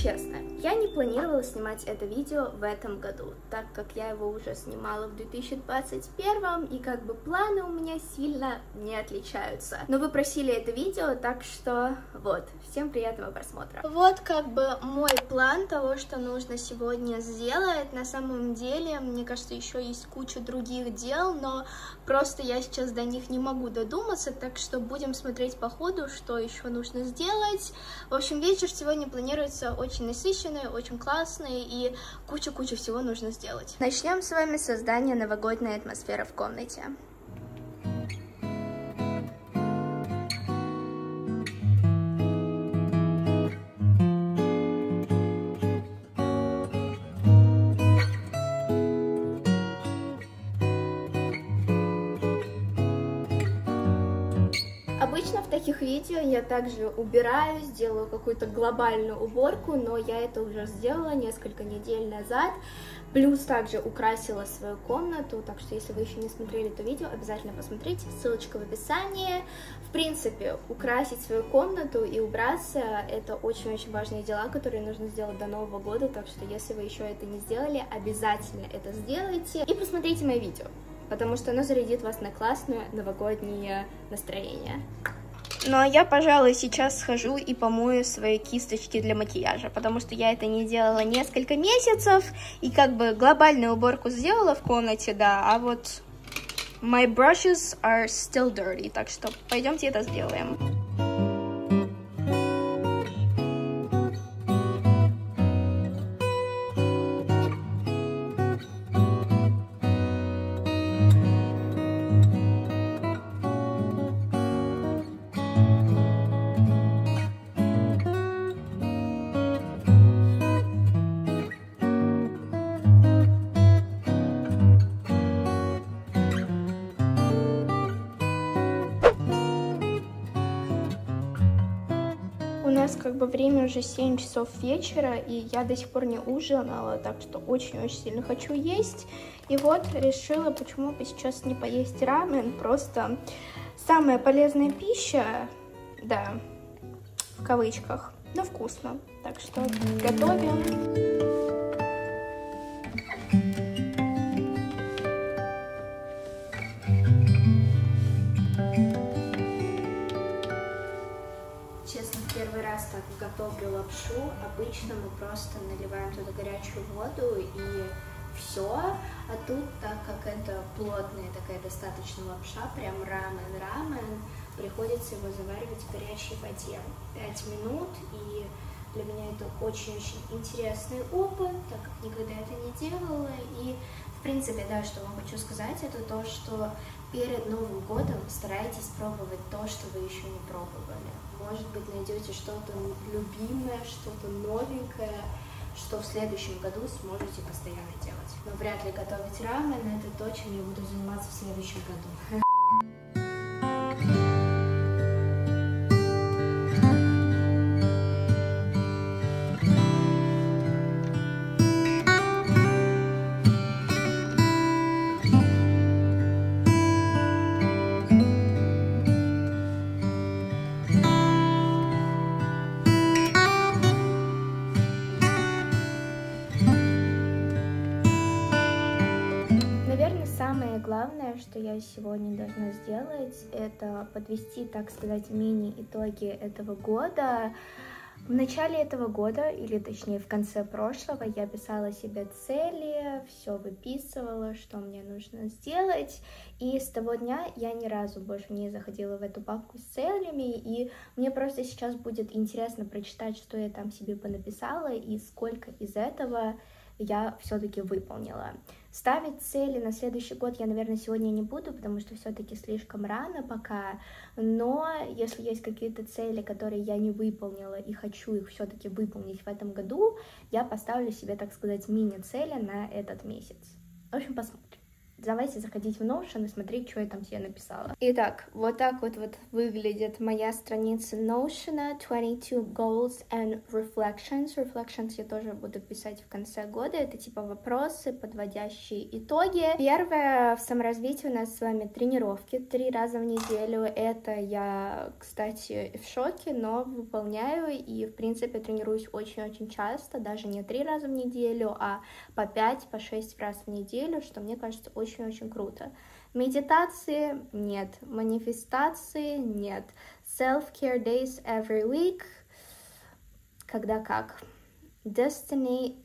честно, я не планировала снимать это видео в этом году, так как я его уже снимала в 2021, и как бы планы у меня сильно не отличаются. Но вы просили это видео, так что вот, всем приятного просмотра. Вот как бы мой план того, что нужно сегодня сделать. На самом деле, мне кажется, еще есть куча других дел, но просто я сейчас до них не могу додуматься, так что будем смотреть по ходу, что еще нужно сделать. В общем, вечер сегодня планируется очень насыщенный, очень классный, и куча-куча всего нужно сделать. Начнем с вами с создания новогодней атмосферы в комнате. Обычно в таких видео я также убираю, сделаю какую-то глобальную уборку, но я это уже сделала несколько недель назад. Плюс также украсила свою комнату, так что если вы еще не смотрели это видео, обязательно посмотрите, ссылочка в описании. В принципе, украсить свою комнату и убраться — это очень-очень важные дела, которые нужно сделать до Нового года, так что если вы еще это не сделали, обязательно это сделайте и посмотрите мои видео, потому что оно зарядит вас на классное новогоднее настроение. Ну а я, пожалуй, сейчас схожу и помою свои кисточки для макияжа, потому что я это не делала несколько месяцев, и как бы глобальную уборку сделала в комнате, да, а вот my brushes are still dirty, так что пойдемте это сделаем. У нас как бы время уже 7 часов вечера, и я до сих пор не ужинала, так что очень-очень сильно хочу есть. И вот решила, почему бы сейчас не поесть рамен, просто самая полезная пища, да, в кавычках, но вкусно. Так что готовим. Так готовлю лапшу. Обычно мы просто наливаем туда горячую воду и все. А тут, так как это плотная такая достаточно лапша, прям рамен, приходится его заваривать в горячей воде 5 минут. И для меня это очень-очень интересный опыт, так как никогда это не делала. И в принципе, да, что вам хочу сказать, это то, что перед Новым годом старайтесь пробовать то, что вы еще не пробовали. Может быть, найдете что-то любимое, что-то новенькое, что в следующем году сможете постоянно делать. Но вряд ли готовить рамен — это то, чем я буду заниматься в следующем году. Самое главное, что я сегодня должна сделать, это подвести, так сказать, мини-итоги этого года. В начале этого года, или точнее в конце прошлого, я писала себе цели, все выписывала, что мне нужно сделать. И с того дня я ни разу больше не заходила в эту папку с целями. И мне просто сейчас будет интересно прочитать, что я там себе понаписала и сколько из этого я все-таки выполнила. Ставить цели на следующий год я, наверное, сегодня не буду, потому что все-таки слишком рано пока, но если есть какие-то цели, которые я не выполнила и хочу их все-таки выполнить в этом году, я поставлю себе, так сказать, мини-цели на этот месяц. В общем, посмотрим. давайте заходить в Notion и смотреть, что я там себе написала. Итак, вот так вот выглядит моя страница Notion, 22 Goals and Reflections. Reflections я тоже буду писать в конце года, это типа вопросы, подводящие итоги. Первое, в саморазвитии у нас с вами тренировки 3 раза в неделю. Это я, кстати, в шоке, но выполняю и, в принципе, тренируюсь очень-очень часто, даже не 3 раза в неделю, а по 5, по 6 раз в неделю, что мне кажется очень-очень круто. Медитации нет, манифестации нет, self-care days every week, когда как. Destinate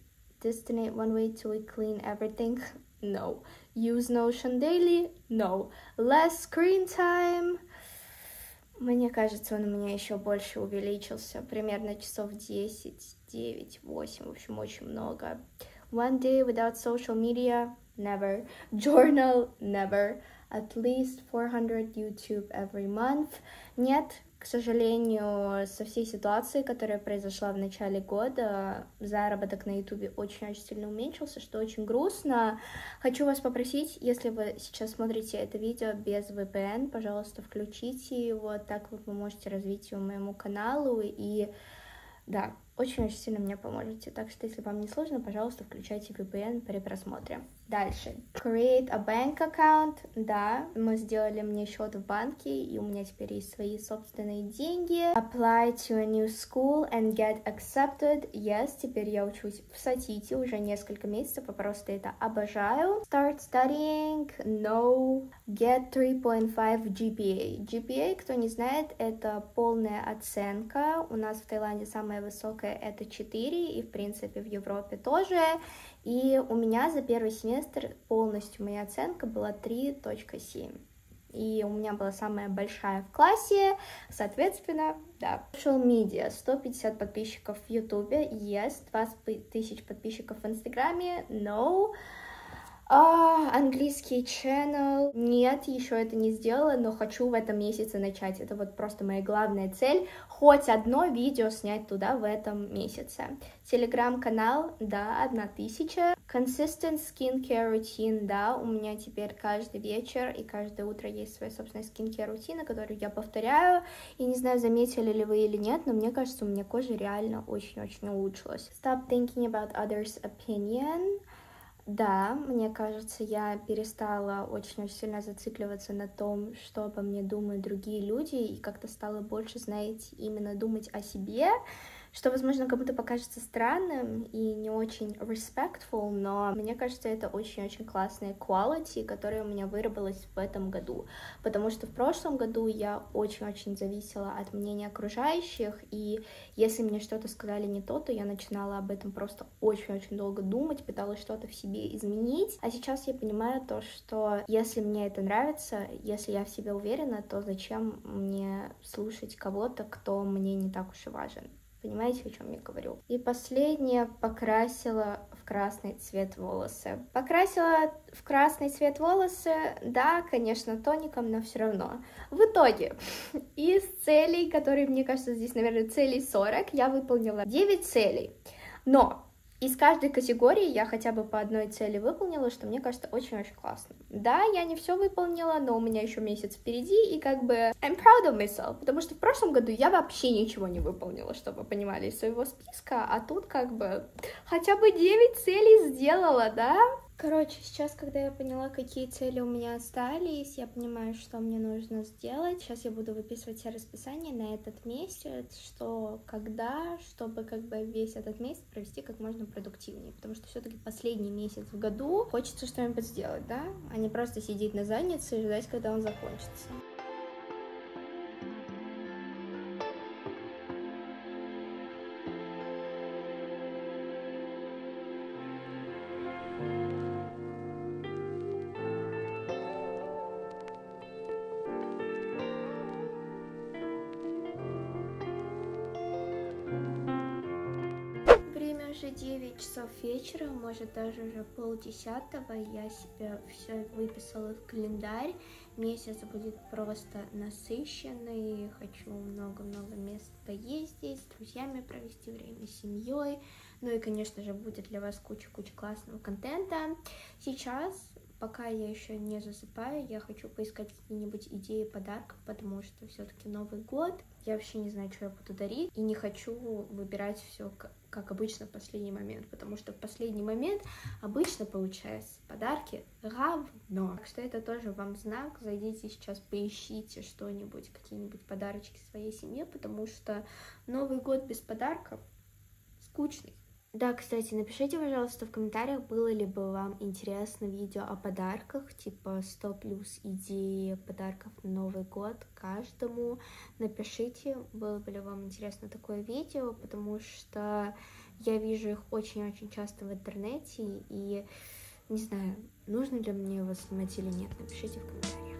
one way to clean everything, no. Use Notion daily, no. Less screen time, мне кажется, он у меня еще больше увеличился, примерно часов 10, 9, 8, в общем, очень много. One day without social media, never. Journal, never. At least 400 YouTube every month. Нет, к сожалению, со всей ситуацией, которая произошла в начале года, заработок на YouTube очень-очень сильно уменьшился, что очень грустно. Хочу вас попросить, если вы сейчас смотрите это видео без VPN, пожалуйста, включите его, так вы поможете развитию моему каналу и... Да, очень-очень сильно мне поможете. Так что, если вам не сложно, пожалуйста, включайте VPN при просмотре. Дальше. Create a bank account. Да, мы сделали мне счет в банке, и у меня теперь есть свои собственные деньги. Apply to a new school and get accepted. Yes, теперь я учусь в Сатите уже несколько месяцев, и просто это обожаю. Start studying. No. Get 3.5 GPA. GPA, кто не знает, это полная оценка. У нас в Таиланде самая высокая это 4, и в принципе в Европе тоже. И у меня за первый семестр полностью моя оценка была 3.7. И у меня была самая большая в классе, соответственно, да. Social media, 150 подписчиков в Ютубе, yes, 20 тысяч подписчиков в Инстаграме, no. Английский channel, нет, еще это не сделала, но хочу в этом месяце начать. Это вот просто моя главная цель, хоть одно видео снять туда в этом месяце. Телеграм-канал, да, 1000. Consistent skincare routine, да, у меня теперь каждый вечер и каждое утро есть своя собственная skincare рутина, которую я повторяю. И не знаю, заметили ли вы или нет, но мне кажется, у меня кожа реально очень-очень улучшилась. Stop thinking about others' opinion. Да, мне кажется, я перестала очень-очень сильно зацикливаться на том, что обо мне думают другие люди, и как-то стала больше, знаете, именно думать о себе, что, возможно, кому-то покажется странным и не очень respectful, но мне кажется, это очень-очень классная quality, которая у меня выработалась в этом году, потому что в прошлом году я очень-очень зависела от мнения окружающих, и если мне что-то сказали не то, то я начинала об этом просто очень-очень долго думать, пыталась что-то в себе изменить, а сейчас я понимаю то, что если мне это нравится, если я в себе уверена, то зачем мне слушать кого-то, кто мне не так уж и важен. Понимаете, о чем я говорю? И последнее, покрасила в красный цвет волосы. Покрасила в красный цвет волосы, да, конечно, тоником, но все равно. В итоге, из целей, которые, мне кажется, здесь, наверное, целей 40, я выполнила 9 целей. Но из каждой категории я хотя бы по одной цели выполнила, что мне кажется очень-очень классно. Да, я не все выполнила, но у меня еще месяц впереди, и как бы I'm proud of myself, потому что в прошлом году я вообще ничего не выполнила, чтобы вы понимали, из своего списка, а тут как бы хотя бы 9 целей сделала, да? Короче, сейчас, когда я поняла, какие цели у меня остались, я понимаю, что мне нужно сделать. Сейчас я буду выписывать себе расписание на этот месяц, что, когда, чтобы как бы весь этот месяц провести как можно продуктивнее, потому что все-таки последний месяц в году хочется что-нибудь сделать, да, а не просто сидеть на заднице и ждать, когда он закончится. Уже 9 часов вечера, может даже уже 9:30, я себе все выписала в календарь, месяц будет просто насыщенный, хочу много-много мест поездить, с друзьями провести время, с семьей, ну и, конечно же, будет для вас куча классного контента. Сейчас пока я еще не засыпаю, я хочу поискать какие-нибудь идеи подарков, потому что все-таки Новый год. Я вообще не знаю, что я буду дарить, и не хочу выбирать все как обычно в последний момент, потому что в последний момент обычно получается подарки равно. Так что это тоже вам знак. Зайдите сейчас, поищите что-нибудь, какие-нибудь подарочки своей семье, потому что Новый год без подарков скучный. Да, кстати, напишите, пожалуйста, в комментариях, было ли бы вам интересно видео о подарках, типа 100 плюс идеи подарков на Новый год каждому. Напишите, было бы ли вам интересно такое видео, потому что я вижу их очень-очень часто в интернете, и не знаю, нужно ли мне его снимать или нет, напишите в комментариях.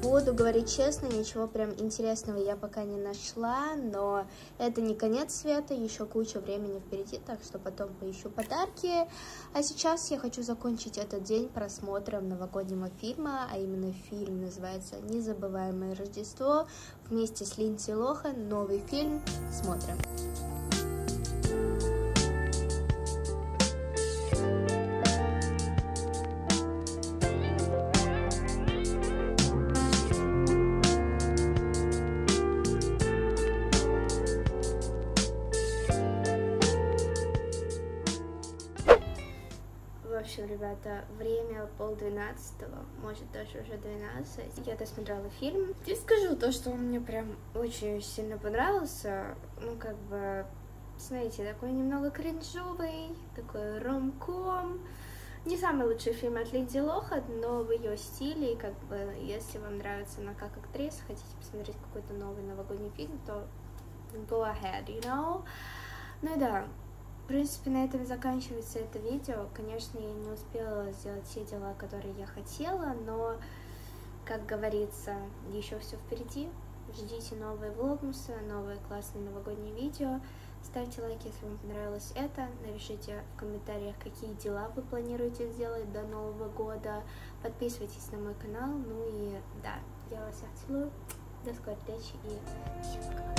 Буду говорить честно, ничего прям интересного я пока не нашла, но это не конец света, еще куча времени впереди, так что потом поищу подарки. А сейчас я хочу закончить этот день просмотром новогоднего фильма, а именно фильм называется «Незабываемое Рождество» вместе с Линдси Лохан. Новый фильм. Смотрим. В общем, ребята, время 11:30, может даже уже 12. Я досмотрела фильм. И скажу то, что он мне прям очень сильно понравился. Ну, как бы, знаете, такой немного кринжовый, такой ромком. Не самый лучший фильм от Линдси Лохан, но в ее стиле, и как бы, если вам нравится она как актриса, хотите посмотреть какой-то новый новогодний фильм, то go ahead, you know. Ну да. В принципе, на этом заканчивается это видео. Конечно, я не успела сделать все дела, которые я хотела, но, как говорится, еще все впереди. Ждите новые влогмусы, новые классные новогодние видео. Ставьте лайки, если вам понравилось это. Напишите в комментариях, какие дела вы планируете сделать до Нового года. Подписывайтесь на мой канал. Ну и да, я вас всех целую. До скорой встречи и всем пока.